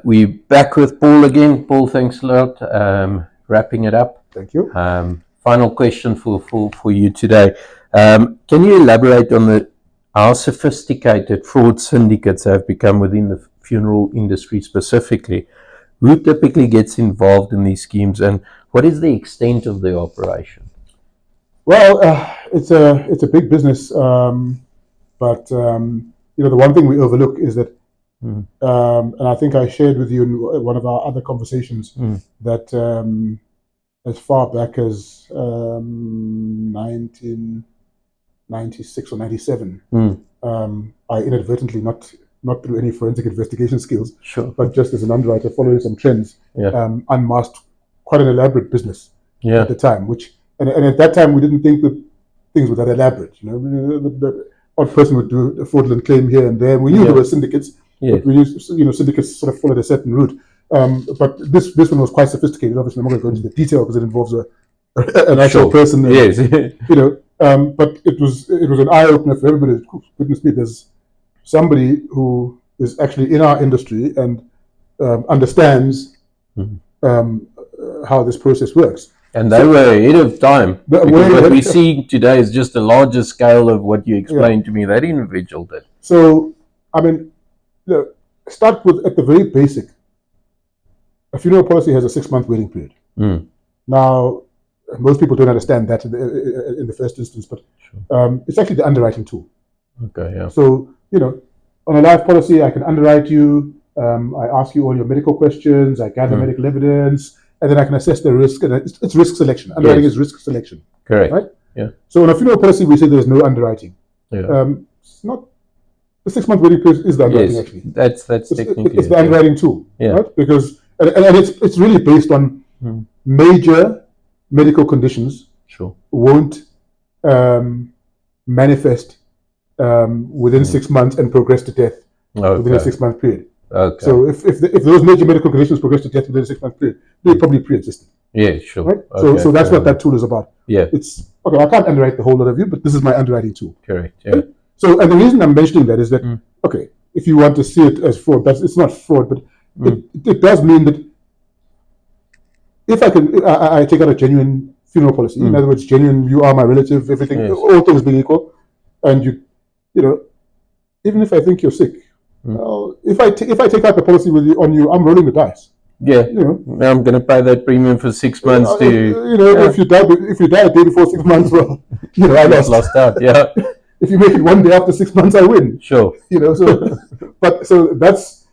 We're back with Paul again. Paul, thanks a lot. Wrapping it up. Thank you. Final question for you today. Can you elaborate on how sophisticated fraud syndicates have become within the funeral industry specifically? Who typically gets involved in these schemes, and what is the extent of the operation? Well, it's a big business, but the one thing we overlook is that, and I think I shared with you in one of our other conversations that as far back as 1996 or 97, I inadvertently, not through any forensic investigation skills, but just as an underwriter following some trends, unmasked quite an elaborate business at the time, and at that time we didn't think that things were that elaborate. The odd person would do a fraudulent claim here and there. We knew there were syndicates, but we used, syndicates sort of followed a certain route. But this one was quite sophisticated. Obviously, I'm not going to go into the detail because it involves an actual person. Yes. But it was an eye opener for everybody. Goodness me, there's somebody who is actually in our industry and understands how this process works. And they were ahead of time. What we see today is just a larger scale of what you explained to me that individual did. So, start with at the very basic. A funeral policy has a 6-month waiting period. Now, most people don't understand that in the first instance, but it's actually the underwriting tool. Okay, yeah. So, on a life policy, I can underwrite you. I ask you all your medical questions. I gather medical evidence. And then I can assess the risk, and it's risk selection. Underwriting is risk selection. Correct. Right? Yeah. So on a funeral policy, we say there's no underwriting. Yeah. It's not the 6-month waiting period is the underwriting actually. That's technically it's the underwriting tool. Yeah. Right? Because and it's really based on major medical conditions. Won't manifest within 6 months and progress to death within a 6-month period. Okay. So if those major medical conditions progress to death within a 6-month period, they're probably pre-existing. Yeah, sure. Right? So that's what that tool is about. Yeah. It's okay. I can't underwrite the whole lot of you, but this is my underwriting tool. Correct. Yeah. Right? So, and the reason I'm mentioning that is that okay, if you want to see it as fraud, it's not fraud, but it does mean that if I take out a genuine funeral policy. In other words, genuine. You are my relative. Everything, all things being equal, and even if I think you're sick. Well, if I take out the policy on you, I'm rolling the dice. Yeah, I'm going to pay that premium for 6 months if you die a day before 6 months, well, I lost out. Yeah. If you make it one day after 6 months, I win. Sure. So that's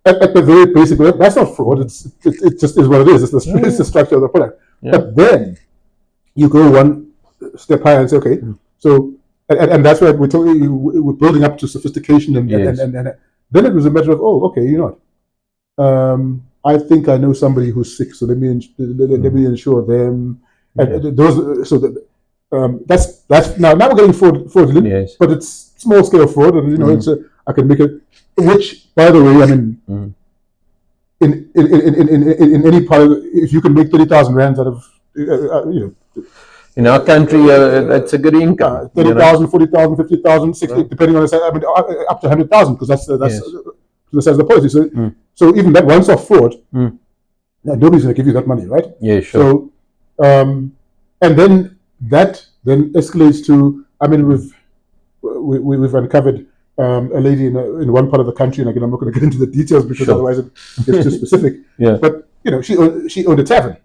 at the very basic level. That's not fraud. It just is what it is. It's the structure of the product. Yeah. But then you go one step higher and say, okay, so. And that's why we're building up to sophistication, and then it was a matter of I think I know somebody who's sick, so let me insure them. And that's now we're getting fraudulent, but it's small scale fraud, and I can make it. Which, by the way, I mean, in any part of, if you can make 30,000 rands out of in our country, that's a good income. 30,000, 40,000, 50,000, 60, depending on the size. I mean, up to 100,000, because that's the size of the policy. So even that once-off fraud, nobody's going to give you that money, right? Yeah, sure. So, and then that escalates to. I mean, we've uncovered a lady in one part of the country, and again, I'm not going to get into the details because otherwise it gets too specific. Yeah. But she owned a tavern.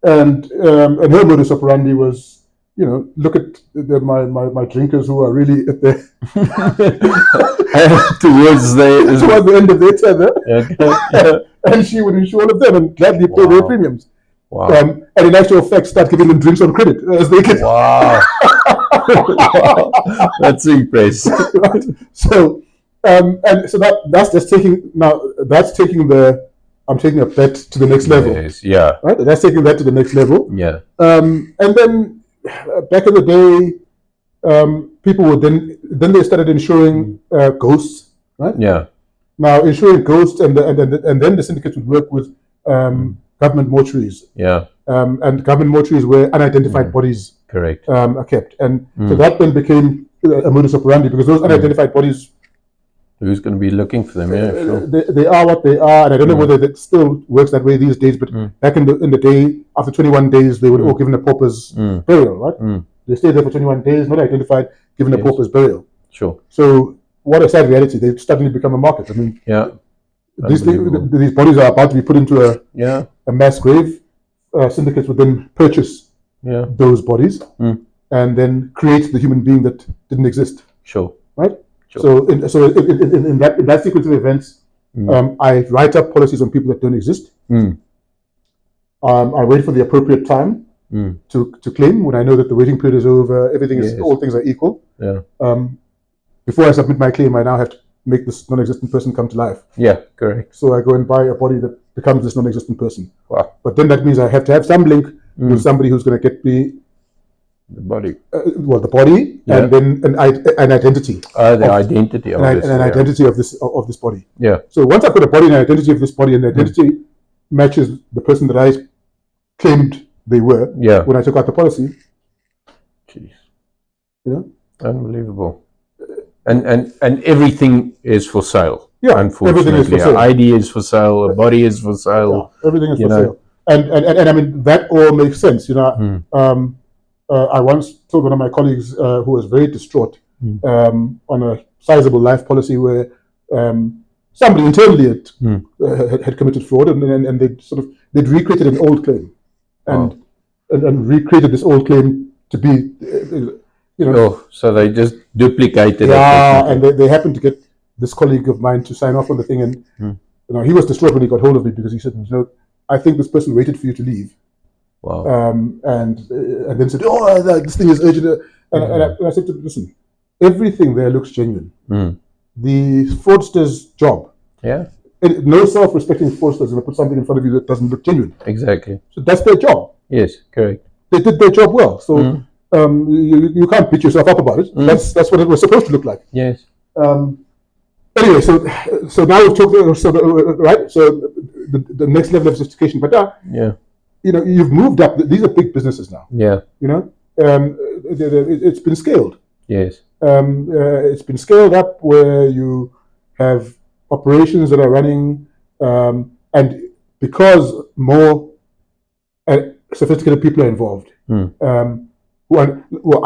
And her modus operandi was, look at my drinkers who are really at the towards the end of their tether, and she would insure all of them and gladly pay their premiums. Wow. And in actual fact, start giving them drinks on credit as they get. Wow. Wow. That's impressive. Right? So, and so that's just taking I'm taking a bet to the next level. Yes, yeah. Right? That's taking that to the next level. Yeah. And then back in the day, people would then they started insuring ghosts, right? Yeah. Now insuring ghosts, and then the syndicates would work with government mortuaries. Yeah. And government mortuaries where unidentified bodies are kept, and so that then became a modus operandi, because those unidentified bodies Who's going to be looking for them? Yeah, sure. They are what they are, and I don't know whether it still works that way these days. But back in the day, after 21 days, they were all given a pauper's burial, right? They stayed there for 21 days, not identified, given a pauper's burial. Sure. So what a sad reality! They've suddenly become a market. I mean, these bodies are about to be put into a mass grave. Syndicates would then purchase those bodies and then create the human being that didn't exist. Sure. Right. Sure. So in that sequence of events, I write up policies on people that don't exist. I wait for the appropriate time to claim when I know that the waiting period is over. Everything is all things are equal. Yeah. Before I submit my claim, I now have to make this non-existent person come to life. Yeah, correct. So I go and buy a body that becomes this non-existent person. Wow. But then that means I have to have some link with somebody who's going to get me the body. The body, and then an identity. The identity of this. An identity of this body. Yeah. So once I've got a body and an identity of this body, and the identity matches the person that I claimed they were when I took out the policy. Jeez. You know? Unbelievable. And everything is for sale. Yeah, unfortunately. Everything is for sale. ID is for sale, a body is for sale. Yeah, everything is for sale. And I mean, that all makes sense. You know, I once told one of my colleagues who was very distraught on a sizable life policy where somebody internally had committed fraud, and they'd recreated an old claim and recreated this old claim to be, so they just duplicated it. Yeah, and they happened to get this colleague of mine to sign off on the thing, and he was distraught when he got hold of me because he said, I think this person waited for you to leave. Wow. And then said, this thing is urgent. And I said to him, listen, everything there looks genuine. The fraudster's job. Yeah. No self-respecting fraudster is going to put something in front of you that doesn't look genuine. Exactly. So that's their job. Yes, correct. They did their job well. So you can't beat yourself up about it. That's what it was supposed to look like. Yes. Anyway, so now we've talked. Right. So the next level of sophistication, but you've moved up. These are big businesses now. Yeah. It's been scaled. Yes. It's been scaled up where you have operations that are running, and because more sophisticated people are involved. I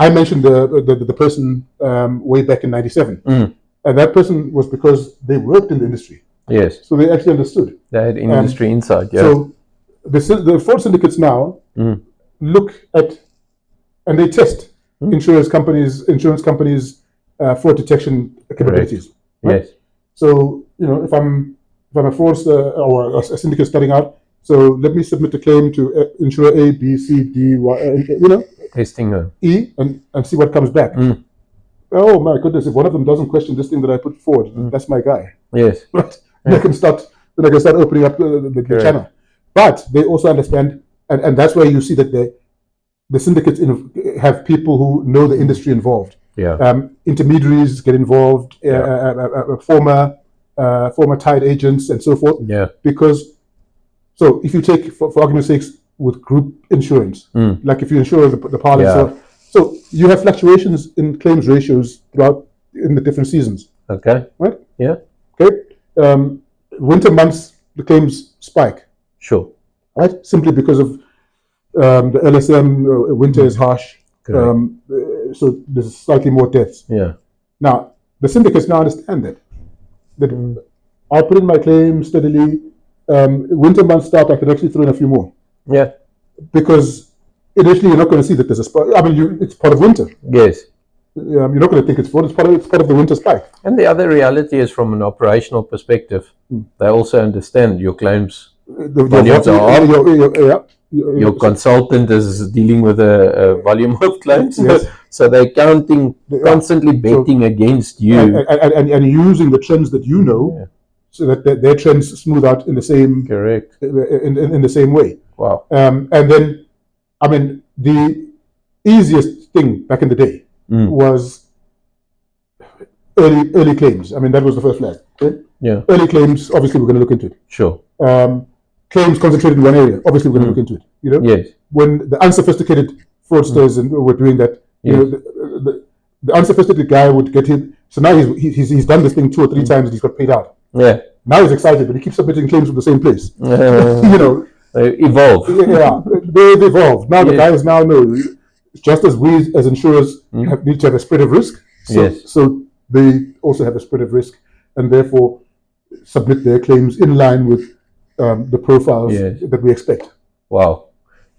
mentioned the person way back in '97, and that person was because they worked in the industry. Yes. So they actually understood. They had industry insight. Yeah. So the fraud syndicates now look at and they test insurance companies' fraud detection capabilities. Right? Yes. So if I'm a fraudster or a syndicate starting out, so let me submit a claim to insurer A, B, C, D, Y, testing her. E, and see what comes back. Oh my goodness! If one of them doesn't question this thing that I put forward, that's my guy. Yes. Right. Then I can start opening up the channel. But they also understand, and that's where you see that the syndicates have people who know the industry involved. Yeah. Intermediaries get involved, former tied agents and so forth. Yeah. Because, so if you take, for argument's sake, with group insurance, like if you insure the parliament, so you have fluctuations in claims ratios throughout in the different seasons. Okay. Right? Yeah. Okay. Winter months, the claims spike. Sure. Right? Simply because of the LSM, winter is harsh. So there's slightly more deaths. Yeah. Now, the syndicates now understand that I put in my claim steadily. Winter months start, I can actually throw in a few more. Yeah. Because initially you're not going to see that there's a spike. I mean, it's part of winter. Yes. You're not going to think it's fraud. It's part of the winter spike. And the other reality is, from an operational perspective, they also understand your claims. Your consultant is dealing with a volume of claims, so they're constantly betting against you, and using the trends that so that their trends smooth out in the same in the same way. Wow. And then, I mean, the easiest thing back in the day was early claims. I mean, that was the first flag. Okay? Yeah. Early claims, obviously, we're going to look into it. Sure. Claims concentrated in one area, obviously, we're going to look into it. Yes. When the unsophisticated fraudsters were doing that, the unsophisticated guy would get So now he's done this thing 2 or 3 times and he's got paid out. Yeah. Now he's excited, but he keeps submitting claims from the same place. They evolve. Yeah, they've evolved. Now the guys now know, just as we as insurers need to have a spread of risk, so they also have a spread of risk, and therefore submit their claims in line with the profiles that we expect. Wow.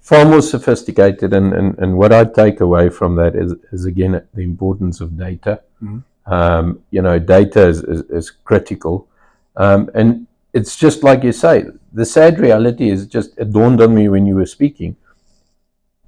Far more sophisticated, and what I take away from that is again the importance of data. Data is critical, and it's just like you say. The sad reality is just it dawned on me when you were speaking.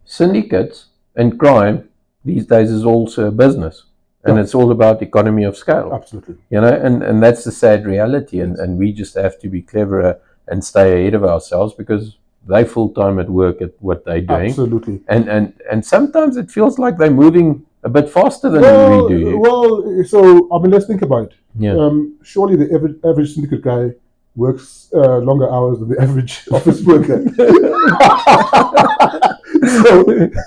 Syndicates and crime these days is also a business, and it's all about economy of scale. Absolutely. And that's the sad reality, and we just have to be cleverer and stay ahead of ourselves because they're full-time at work at what they're doing. Absolutely. And sometimes it feels like they're moving a bit faster than we do. Well, so, I mean, let's think about it. Yeah. Surely the average syndicate guy works longer hours than the average office worker.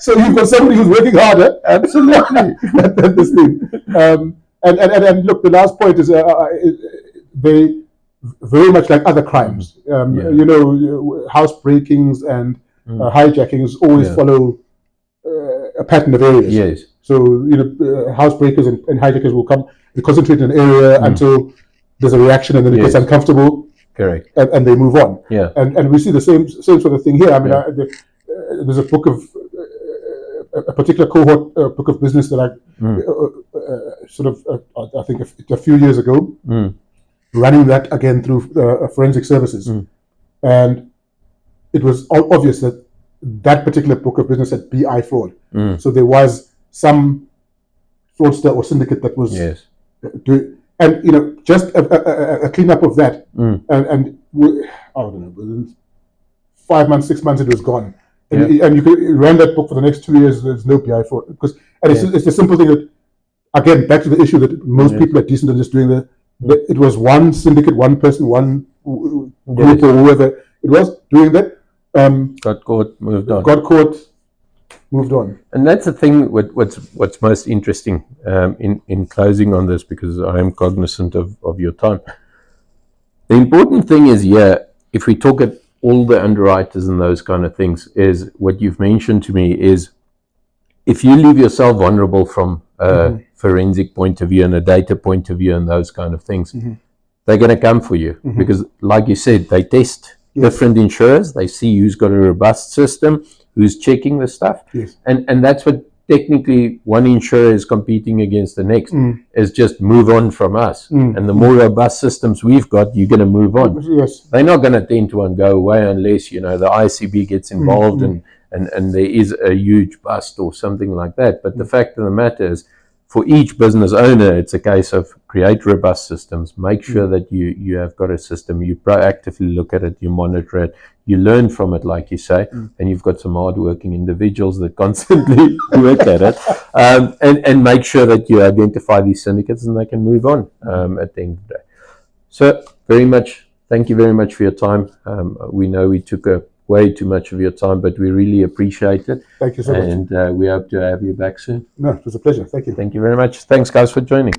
so you've got somebody who's working harder. Absolutely. than this thing. And look, the last point is they very much like other crimes. House breakings and hijackings always follow a pattern of areas. Yes. So housebreakers and hijackers will come and concentrate in an area until there's a reaction, and then it gets uncomfortable. Correct. And they move on. Yeah. And we see the same sort of thing here. I mean, there's a book of a particular cohort book of business that I I think a few years ago, running that again through forensic services, and it was obvious that that particular book of business had BI fraud. So there was some fraudster or syndicate that was doing, and just a cleanup of that, and I don't know, within 5 months, 6 months, it was gone. And you could run that book for the next 2 years. There's no BI fraud it's the simple thing that, again, back to the issue that most people are decent at just doing it was one syndicate, one person, one group or whoever it was doing that. Got caught, moved on. Got caught, moved on. And that's the thing. What's most interesting in closing on this, because I am cognizant of your time. The important thing is, if we talk at all the underwriters and those kind of things, is what you've mentioned to me is if you leave yourself vulnerable from a forensic point of view and a data point of view and those kind of things, they're going to come for you because, like you said, they test different insurers. They see who's got a robust system, who's checking the stuff, and that's what technically one insurer is competing against the next, is just move on from us. And the more robust systems we've got, you're going to move on. They're not going to tend to go away unless, the ICB gets involved and there is a huge bust or something like that. But the fact of the matter is, for each business owner, it's a case of create robust systems, make sure that you have got a system, you proactively look at it, you monitor it, you learn from it, like you say, and you've got some hardworking individuals that constantly work at it, and make sure that you identify these syndicates and they can move on at the end of the day. So thank you very much for your time. We know we took way too much of your time, but we really appreciate it. Thank you so much. And we hope to have you back soon. No, it was a pleasure. Thank you. Thank you very much. Thanks, guys, for joining.